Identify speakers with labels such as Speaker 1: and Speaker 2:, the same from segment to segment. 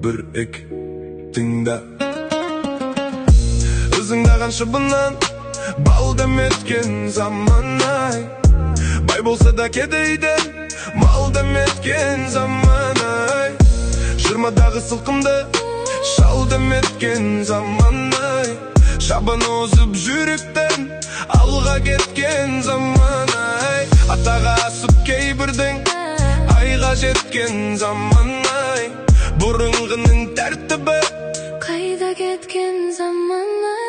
Speaker 1: bir ek tыңda. Ызыңдаған шыбынан бал деметкен заман ай, бай болса да кедейден мал деметкен заман ай. Жырмадағы сылқымды шал деметкен заман ай, шабан озып жүректен алға кеткен заман ай. Атаға асып кейбірдің айға жеткен заман ай, бұрынғының тәртібі
Speaker 2: қайда кеткен заман ай.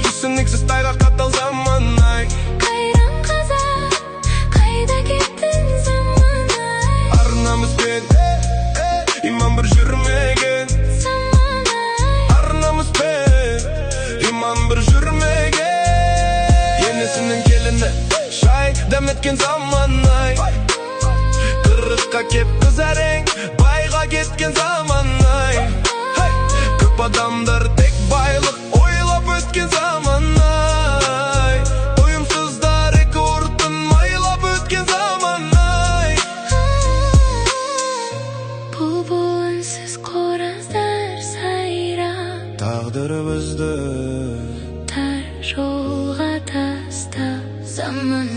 Speaker 1: Түсініксіз тайға қатал заман ай.
Speaker 2: Қайран қазақ, қайда кеттің заман ай.
Speaker 1: Ар-намыспен иман бір жүрмеген
Speaker 2: Заман ай.
Speaker 1: Ар-намыспен иман бір жүрмеген. Енесінің келіні шай дәметкен заман ай. Қырыққа кеп қыз әрең байға кеткен заман ай. Көп адамдар тек байлық ойлап өткен заман ай. Тойымсыздар екі ұртын майлап өткен заман ай.
Speaker 2: Бұлбұл үнсіз қораздар сайрап,
Speaker 1: Тағдырымызды
Speaker 2: тар жолға тастап заман